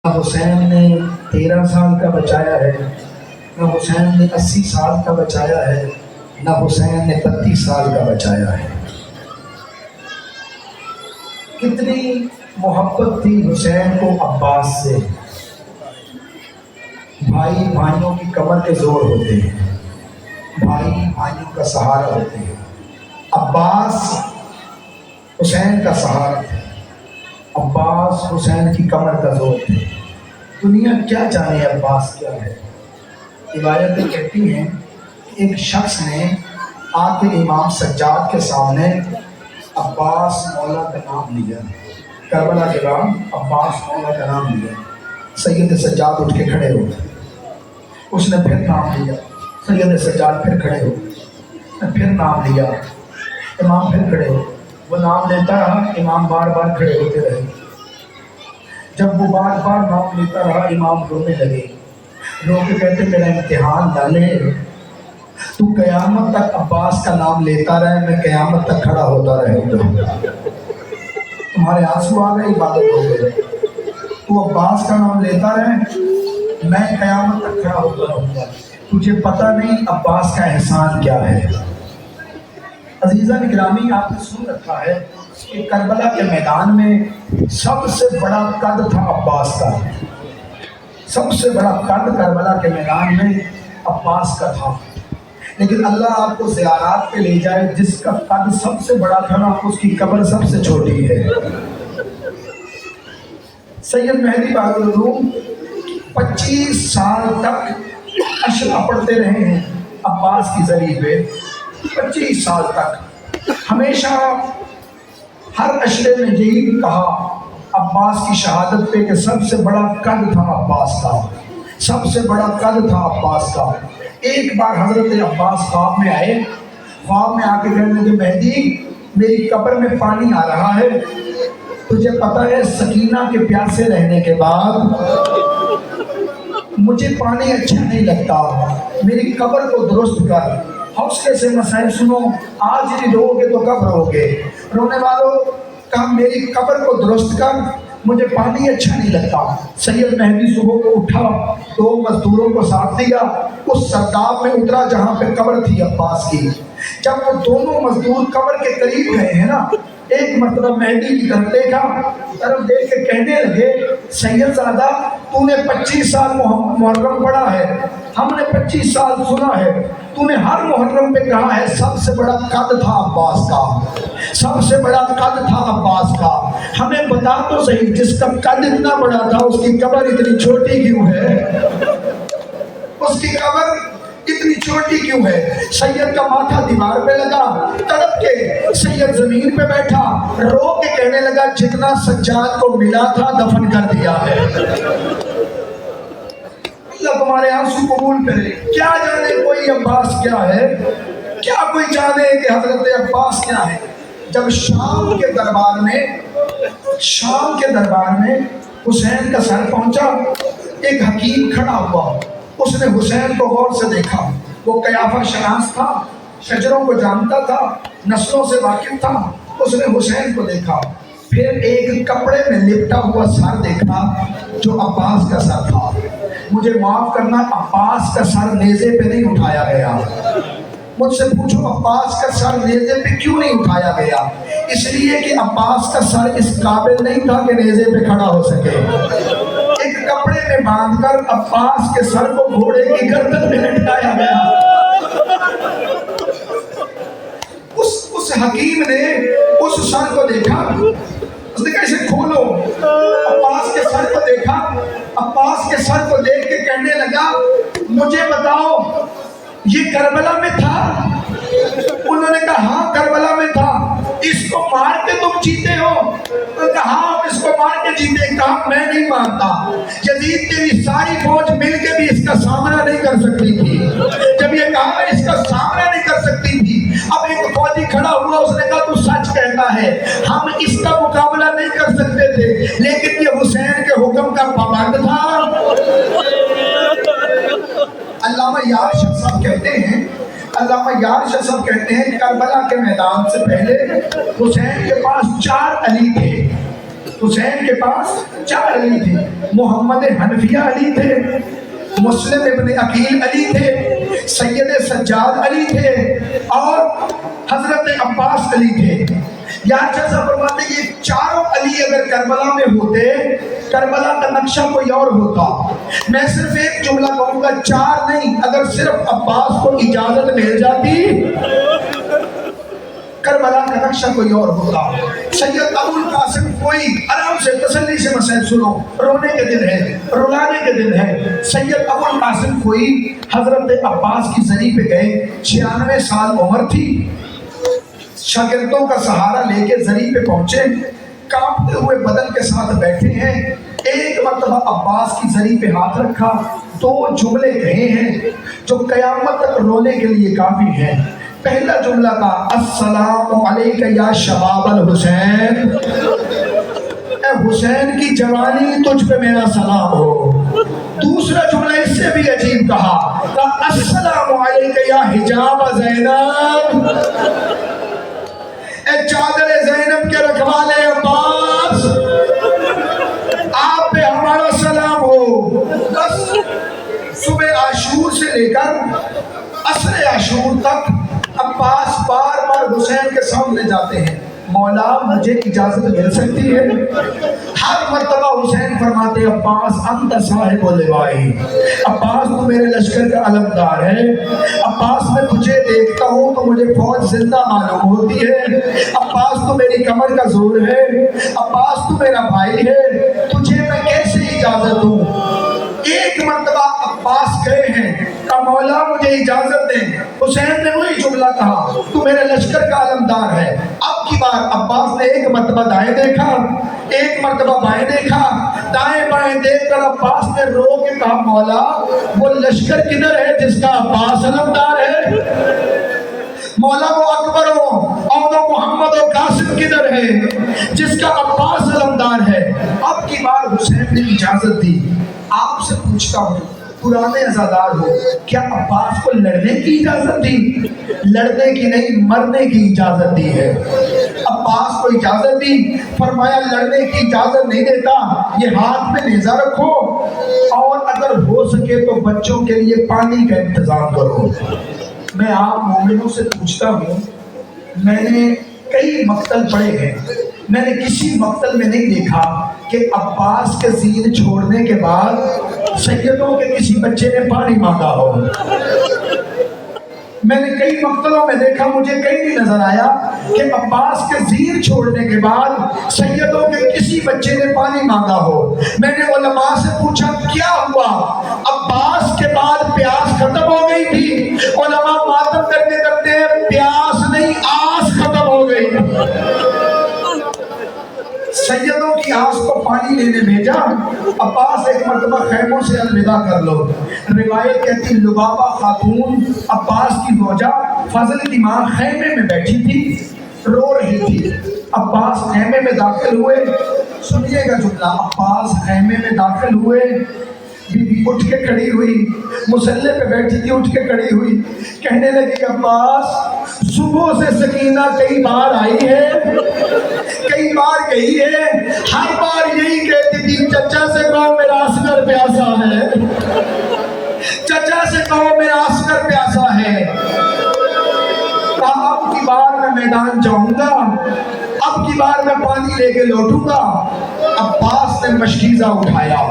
نہ حسین نے 13 سال کا بچایا ہے، نہ حسین نے 80 سال کا بچایا ہے، نہ حسین نے 32 سال کا بچایا ہے۔ کتنی محبت تھی حسین کو عباس سے۔ بھائی بھائیوں کی کمر کے زور ہوتے ہیں، بھائی بھائیوں کا سہارا ہوتے ہیں۔ عباس حسین کا سہارا تھے، عباس حسین کی کمر کا زور تھے۔ دنیا کیا جانے عباس کیا ہے۔ روایتیں کہتی ہیں ایک شخص نے آ کے امام سجاد کے سامنے عباس مولا کا نام لیا، کربلا کے بعد عباس مولا کا نام لیا۔ سید سجاد اٹھ کے کھڑے ہو گئے، اس نے پھر نام لیا، سید سجاد پھر کھڑے ہو گئے، پھر نام لیا، امام پھر کھڑے ہو، وہ نام لیتا رہا، امام بار بار کھڑے ہوتے رہے۔ جب وہ بار بار نام لیتا رہا امام رونے لگے، رو کے کہتے میرا امتحان نہ لے، تو قیامت تک عباس کا نام لیتا رہے، میں قیامت تک کھڑا ہوتا رہوں گا۔ تمہارے آنسو آ گئے، عبادت ہو گئے، تو عباس کا نام لیتا رہے، میں قیامت تک کھڑا ہوتا رہوں گا۔ تجھے پتہ نہیں عباس کا احسان کیا ہے۔ عزیزان گرامی، آپ نے سن رکھا ہے کہ کربلا کے میدان میں سب سے بڑا قد تھا عباس کا، سب سے بڑا قد کربلا کے میدان میں عباس کا تھا۔ لیکن اللہ آپ کو زیارات پہ لے جائے، جس کا قد سب سے بڑا تھا نا، اس کی قبر سب سے چھوٹی ہے۔ سید مہدی بہادرالعلوم 25 سال تک اشرا پڑھتے رہے ہیں عباس کی زری پہ، 25 سال تک ہمیشہ ہر اشرے میں یہی کہا عباس کی شہادت پہ کہ سب سے بڑا قد تھا عباس کا، سب سے بڑا قد تھا عباس کا۔ ایک بار حضرت عباس خواب میں آئے، خواب میں آ کے کہنے لگے مہدی میری قبر میں پانی آ رہا ہے، تجھے پتہ ہے سکینہ کے پیاسے رہنے کے بعد مجھے پانی اچھا نہیں لگتا، میری قبر کو درست کر۔ حوصلے سے مسائل سنو، آج نہیں رو گے تو کب رو گے؟ رونے والوں کہا میری قبر کو درست کر، مجھے پانی اچھا نہیں لگتا۔ سید مہدی صبح کو اٹھا، 2 مزدوروں کو ساتھ دیا، اس سرداب میں اترا جہاں پہ قبر تھی عباس کی۔ جب وہ دونوں مزدور قبر کے قریب گئے ہیں نا، ایک مرتبہ مہدی کی طرف دیکھا، طرف دیکھ کے کہنے لگے سید زادہ تو نے 25 سال محرم پڑھا ہے، ہم نے 25 سال سنا ہے، تو نے ہر محرم پہ کہا ہے سب سے بڑا قد تھا عباس کا، سب سے بڑا قد تھا عباس کا، ہمیں بتا تو صحیح جس کا قد اتنا بڑا تھا اس کی قبر اتنی چھوٹی کیوں ہے؟ اس کی قبر اتنی چھوٹی کیوں ہے؟ سید کا ماتھا دیوار پہ لگا، تڑپ کے سید زمین پہ بیٹھا، رو کے کہنے لگا جتنا سجاد کو ملا تھا دفن کر دیا ہے۔ اللہ تمہارے آنسو قبول کرے۔ کیا جانے کوئی عباس کیا ہے، کیا کوئی جانے کہ حضرت عباس کیا ہے۔ جب شام کے دربار میں حسین کا سر پہنچا، ایک حکیم کھڑا ہوا، اس نے حسین کو غور سے دیکھا، وہ قیافہ شناس تھا، شجروں کو جانتا تھا، نسلوں سے واقف تھا، اس نے حسین کو دیکھا، پھر ایک کپڑے میں لپٹا ہوا سر دیکھا جو عباس کا سر تھا۔ مجھے معاف کرنا، عباس کا سر نیزے پہ نہیں اٹھایا گیا۔ مجھ سے پوچھو عباس کا سر نیزے پہ کیوں نہیں اٹھایا گیا؟ اس لیے کہ عباس کا سر اس قابل نہیں تھا کہ نیزے پہ کھڑا ہو سکے۔ ایک کپڑے میں باندھ کر عباس کے سر کو گھوڑے کی گردن میں لٹکایا گیا۔ اس حکیم نے اس سر کو دیکھا، اس نے کہا اسے کھولو، عباس کے سر کو دیکھا، عباس کے سر کو دیکھ کے کہنے لگا مجھے بتاؤ یہ کربلا میں تھا؟ انہوں نے کہا ہاں کربلا میں تھا۔ اس کو مار کے تم جیتے ہو؟ انہوں نے کہا ہاں اس کو مار کے جیتے۔ کہا میں نہیں مانتا، یزید تیری ساری فوج مل کے بھی اس کا سامنا نہیں کر سکتی تھی۔ جب یہ کہا میں اس کا سامنا نہیں کر سکتی تھی، اب ایک فوجی کھڑا ہوا، اس نے کہا تو سچ کہتا ہے، ہم اس کا مقابلہ نہیں کر سکتے تھے، لیکن یہ حسین کے حکم کا پابند تھا۔ علامہ یار شاہ صاحب کہتے ہیں کربلا کے میدان سے پہلے حسین کے پاس 4 علی تھے، حسین کے پاس 4 علی تھے. محمد حنفیہ علی تھے, مسلم ابن عقیل علی تھے, سید سجاد علی تھے, اور حضرت عباس علی تھے. یا جیسا فرماتے ہیں یہ چاروں علی اگر کربلا میں ہوتے, کربلا کا نقشہ کوئی اور ہوتا. میں صرف ایک جملہ کہوں گا, 4 نہیں, اگر صرف عباس کو اجازت مل جاتی کربلا کا نقشہ کوئی اور ہوتا. سید ابو القاسم کوئی, آرام سے تسلی سے مسائل سنو, رونے کے دن ہے, رلانے کے دن ہے. سید ابو القاسم کوئی حضرت عباس کی زری پہ گئے, 96 سال عمر تھی, شاگردوں کا سہارا لے کے زری پہ پہنچے, کانپتے ہوئے بدن کے ساتھ بیٹھے ہیں. ایک مرتبہ عباس کی زری پہ ہاتھ رکھا, 2 جملے کہے ہیں جو قیامت تک رونے کے لیے کافی ہیں. پہلا جملہ تھا السلام علیکہ یا شباب الحسین, اے حسین کی جوانی تجھ پہ میرا سلام ہو. دوسرا جملہ اس سے بھی عجیب کہا, السلام علیکہ یا حجاب زینب, اے چادر زینب کے رکھوالے عباس, آپ پہ ہمارا سلام ہو. بس صبح عاشور سے لے کر عصر عاشور تک عباس بار بار حسین کے سامنے جاتے ہیں, مولا مجھے اجازت مل سکتی ہے؟ ہر مرتبہ حسین فرماتے عباس انت صاحب لوائی, عباس تو میرے لشکر کا علمدار ہے, عباس میں تجھے دیکھتا ہوں تو مجھے فوج زندہ معلوم ہوتی ہے, عباس تو میری کمر کا زور ہے, عباس تو میرا بھائی ہے, تجھے میں کیسے اجازت دوں؟ ایک مرتبہ عباس گئے ہیں, کہ مولا مجھے اجازت دیں. حسین نے وہی جملہ کہا, تو میرے لشکر کا علمدار ہے. اب کی بار عباس نے ایک مرتبہ دائیں دیکھا, ایک مرتبہ بائیں دیکھا, دائیں بائیں دیکھ کر عباس نے رو کے کہا مولا وہ لشکر کدھر ہے جس کا عباس علمدار ہے؟ مولا وہ اکبر اور وہ محمد و قاسم کدھر ہے جس کا عباس علمدار ہے؟ اب کی بار حسین نے اجازت دی. آپ سے پوچھتا ہوں, پرانے عزادار ہو, کیا عباس کو لڑنے کی اجازت دی؟ لڑنے کی نہیں, مرنے کی اجازت دی ہے. عباس کو اجازت دی, فرمایا لڑنے کی اجازت نہیں دیتا, یہ ہاتھ میں نیزہ رکھو, اور اگر ہو سکے تو بچوں کے لیے پانی کا انتظام کرو. میں آپ مومنوں سے پوچھتا ہوں, میں نے کئی مقتل پڑھے ہیں, میں نے کسی مقتل میں نہیں دیکھا کہ عباس کے زین چھوڑنے کے بعد سیدوں کے کسی بچے نے پانی مانگا ہو. میں نے کئی مقتلوں میں دیکھا, مجھے کہیں نہیں نظر آیا کہ عباس کے زین چھوڑنے کے بعد سیدوں کے کسی بچے نے پانی مانگا ہو. میں نے علماء سے پوچھا کیا ہوا؟ عباس کے بعد پیاس ختم ہو گئی تھی. علماء ماتم کرتے کرتے پیاس نہیں آس ختم ہو گئی. سیدوں کی آس کو پانی لینے بھیجا. عباس ایک مرتبہ خیموں سے الوداع کر لو. روایت کہتی لبابہ خاتون عباس کی زوجہ فضل کی ماں خیمے میں بیٹھی تھی, رو رہی تھی. عباس خیمے میں داخل ہوئے, سنیے گا جملہ, عباس خیمے میں داخل ہوئے, بی بی اٹھ کے کھڑی ہوئی, مصلے پہ بیٹھی تھی, اٹھ کے کھڑی ہوئی, کہنے لگی عباس صبح سے سکینہ کئی بار آئی ہے, کئی بار گئی ہے, ہر بار یہی کہتی تھی چچا سے کہو میرا اصغر پیاسا ہے, چچا سے کہو میرا اصغر پیاسا ہے. اب کی بار میں میدان جاؤں گا, اب کی بار میں پانی لے کے لوٹوں گا. عباس نے مشکیزہ اٹھایا.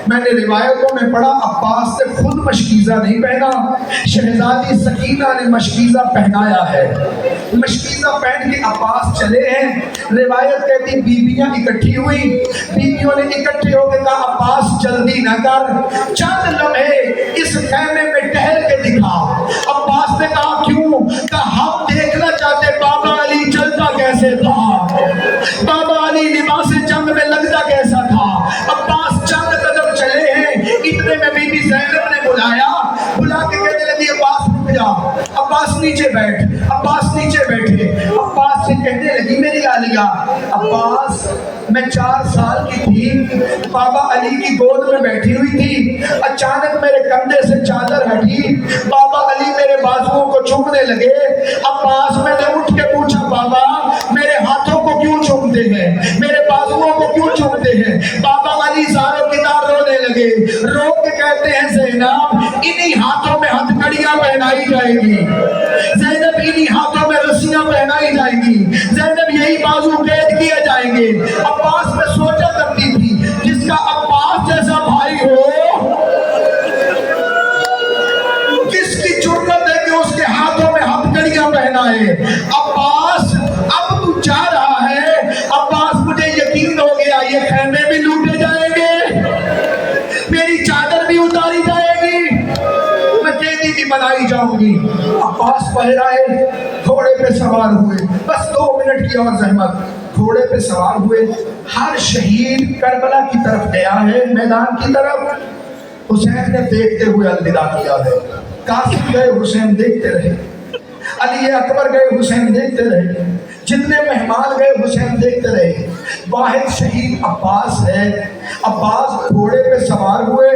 میں نے روایتوں میں پڑھا عباس نے خود مشکیزہ نہیں پہنا, شہزادی سکینہ نے مشکیزہ پہنایا ہے. مشکیزہ پہن کے عباس چلے ہیں. روایت کہتی بیویاں اکٹھی ہوئی, بیویوں نے اکٹھے ہو کے کہا عباس جلدی نہ کر, چند لمحے اس خیمے میں ٹہل کے دکھا. عباس نے کہا کیوں؟ کہا ہم دیکھنا چاہتے بابا علی چلتا کیسے تھا, بابا علی لباس جنگ میں لگتا کیسا تھا. عباس چند قدم چلے ہیں, اتنے میں بی بی زینب نے بلا کے کہنے لگی عباس رک جا, عباس نیچے بیٹھ. عباس نیچے بیٹھے. عباس سے کہنے لگی میری عالیہ, عباس میں 4 سال کی تھی, بابا علی کی گود میں بیٹھی ہوئی تھی, اچانک میرے کندھے سے چادر ہٹی, بابا علی میرے بازوؤں کو چومنے لگے. عباس میں نے اٹھ کے پوچھا بابا میرے ہاتھوں کو کیوں چومتے ہیں, میرے بازوؤں کو کیوں علی زاروں کی دار رونے لگے، رو کے کہتے ہیں زینب انہی ہاتھوں میں ہتھکڑیاں پہنائی جائے گی، زینب انہی ہاتھوں میں رسیاں پہنائی جائے گی، زینب یہی بازو قید کیے جائیں گے۔ عباس میں سوچا کرتی تھی جس کا عباس جیسا بھائی ہو، کس کی جرت ہے کہ اس کے ہاتھوں میں ہتھکڑیاں پہنائے۔ عباس اب تو جا رہا ہے، عباس مجھے یقین ہو گیا یہ خیمے بھی لوٹے جائیں گے، میری چادر بھی اتاری جائے گی، میں قیدی بھی بنائی جاؤں گی۔ عباس پہرائے گھوڑے پہ سوار ہوئے، بس 2 منٹ کی اور زحمت، گھوڑے پہ سوار ہوئے۔ ہر شہید کربلا کی طرف گیا ہے، میدان کی طرف۔ حسین نے دیکھتے ہوئے الوداع کیا ہے، قاسم گئے حسین دیکھتے رہے، علی اکبر گئے حسین دیکھتے رہے، جتنے مہمان گئے حسین دیکھتے رہے۔ واحد شہید عباس ہے۔ عباس گھوڑے پہ سوار ہوئے،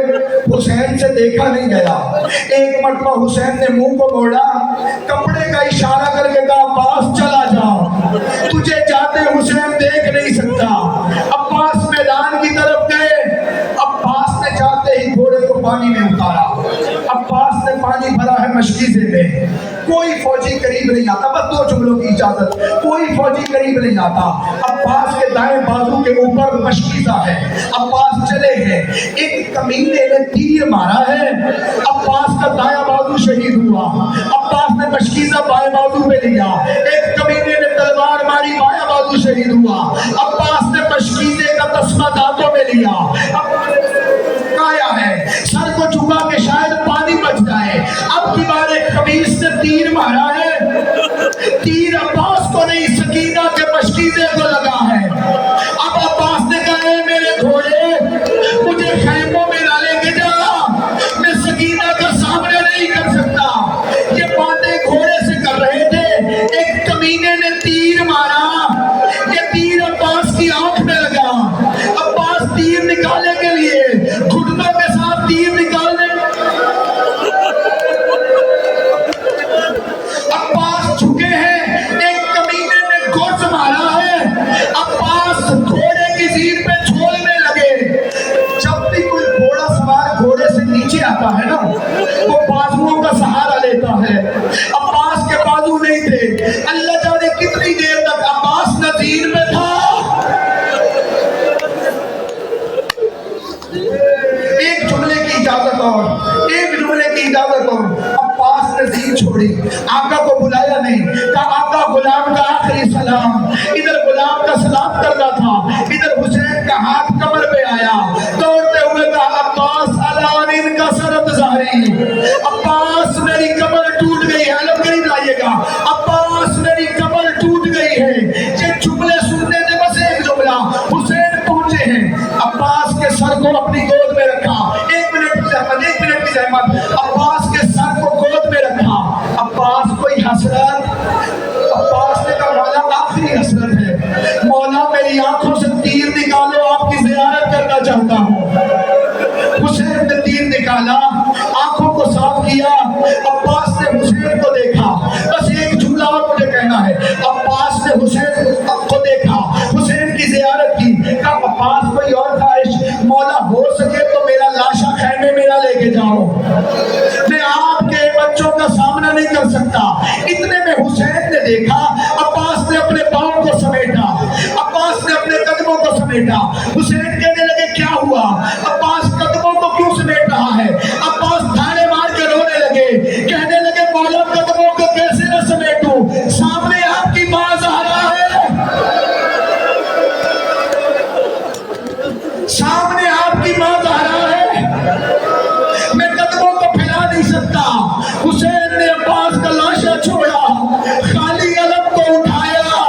حسین سے دیکھا نہیں گیا۔ ایک مرتبہ حسین نے منہ کو موڑا، کپڑے کا اشارہ کر کے کہا عباس چلا جا، تجھے جاتے حسین دیکھ نہیں سکتا۔ عباس میدان کی طرف گئے، عباس نے جاتے ہی گھوڑے کو پانی میں اتارا، عباس نے پانی بھرا ہے مشکیزے میں، کوئی فوجی قریب نہیں آتا، بس 2 جملوں کی اجازت، کوئی فوجی قریب نہیں آتا۔ عباس کے دائیں بازو کے اوپر مشکیزہ ہے، عباس چلے ہیں، ایک کمینے نے تیر مارا ہے، عباس کا دایاں بازو شہید ہوا، عباس نے مشکیزہ بائیں بازو پہ لیا، ایک کمینے نے تلوار ماری بایاں بازو شہید ہوا، عباس نے مشکیزے کا تسمہ دانتوں میں لیا، آیا ہے سر کو جھکا کے شاید پانی بچ جائے، اب کی بار ایک خبیث نے تیر مارا ہے، تیر عباس کو نہیں سکینہ کے مشکیزے کو لگا ہے۔ اب عباس نے کہا اے میرے گھوڑے مجھے خیموں میں نہ لے کے جا، میں سکینہ کا سامنا نہیں کر سکتا۔ یہ باتیں گھوڑے سے کر رہے تھے، ایک کمینے نے تیر مارا، یہ تیر عباس کی آنکھ میں لگا، عباس تیر نکالنے کے لیے گھٹنوں کے ساتھ تیر نکالنے، عباس جھکے ہیں، ایک کمینے نے گرز مارا ہے، عباس گھوڑے کی زیر پہ جھولنے لگے۔ جب بھی کوئی گھوڑا سوار گھوڑے سے نیچے آتا ہے نا، وہ بازوؤں کا سہارا لیتا ہے، عباس کے بازو نہیں تھے، اللہ جانے کتنی دیر تک عباس نظیر میں تھا۔ ایک جملے کی اجازت اور، ایک جملے کی اجازت اور، عباس نے زین چھوڑی، آقا کو بلایا نہیں، کہا آقا غلام کا آخری سلام، ادھر غلام کا سلام کرنا تھا، ادھر حسین کا ہاتھ کمر پہ آیا، دوڑتے ہوئے کہا عباس علان کا سرد ظاہری، عباس میری کمر ٹوٹ گئی ہے، علم قریب لائیے گا، عباس میری کمر ٹوٹ گئی ہے۔ یہ جملے سننے تھے، بس ایک جملہ، حسین پہنچے ہیں، عباس کے سر کو اپنی گود میں رکھا، 1 منٹ کی زحمت، 1 منٹ کی زحمت، عباس کے سر کو گود میں رکھا۔ عباس کوئی حسرت، عباس نے کہا مولا آخری حسرت ہے، مولا میری آنکھوں سے تیر نکالو، آپ کی زیارت کرنا چاہتا ہوں۔ حسین نے تیر نکالا، آنکھوں کو صاف کیا، عباس نے حسین کو دیکھا، بس ایک جملہ اور مجھے کہنا ہے، عباس نے حسین کو دیکھا، حسین کی زیارت کی، کہا عباس کوئی اور خواہش، مولا ہو سکے تو میرا لاشا خیمے میرا لے کے جاؤ، میں آپ کے بچوں کا سامنا نہیں کر سکتا۔ اتنے میں حسین نے دیکھا، عباس نے اپنے پاؤں کو سمیٹا، عباس نے اپنے قدموں کو سمیٹا، حسین کہنے لگے کیا ہوا، عباس قدموں کو کیوں سمیٹ رہا ہے، عباس دھاڑے مار کے رونے لگے، کہنے لگے مولا قدموں کو کیسے نہ سمیٹوں، سامنے آپ کی ماں زہرا ہے، سامنے آپ کی ماں زہرا ہے، میں قدموں کو پھیلا نہیں سکتا۔ حسین نے عباس کا لاشا چھوڑا، خالی علم کو اٹھایا،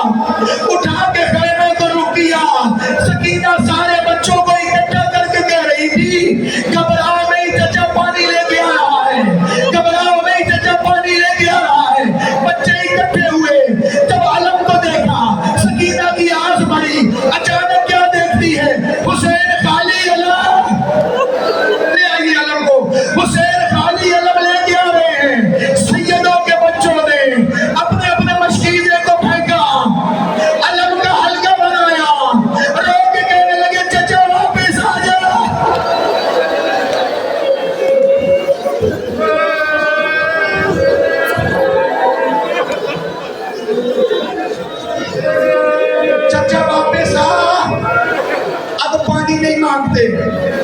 اٹھا کے خیمے کو رک کیا۔ سکینہ سارے بچوں کو اکٹھا کر کے کہہ رہی تھی گھبراؤ نہیں، چچا پانی لے کے آ رہا ہے، گھبراؤ نہیں، چچا پانی لے کے آ رہا ہے۔ بچے اکٹھے ہوئے، جب علم کو دیکھا سکینہ کی آنکھ بھری، اچانک کیا دیکھتی ہے، حسین خالی علم، نہیں مانگتے.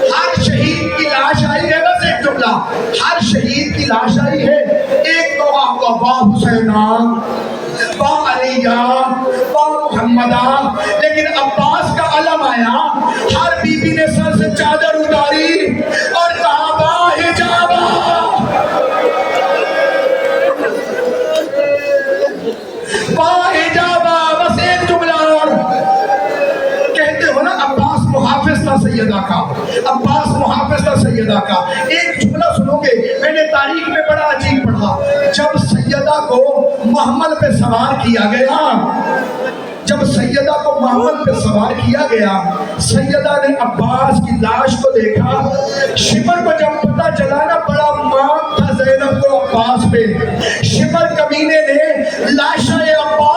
ہر شہید کی لاش آئی ہے، بس ایک جملہ، ہر شہید کی لاش آئی ہے، ایک تو آپ کا با حسینہ، با علیہ، با محمدہ، لیکن عباس کا علم آیا. ہر بی بی نے سر سے چادر اتاری اور کہا با حجابہ. با حجابہ، بس ایک جملہ اور. کہتے ہو نا عباس محافظ تھا سیدہ کا، عباس محافظ تھا سیدہ کا. ایک جملہ سنو گے، میں نے تاریخ میں بڑا عجیب پڑھا. جب سیدہ کو محمل پہ سوار کیا گیا، جب سیدہ کو محمل پہ سوار کیا گیا، سیدہ نے عباس کی لاش کو دیکھا. شمر کو جب پتہ چلا نا، بڑا مان تھا زینب کو عباس پہ. شمر کمینے نے لاشہ عباس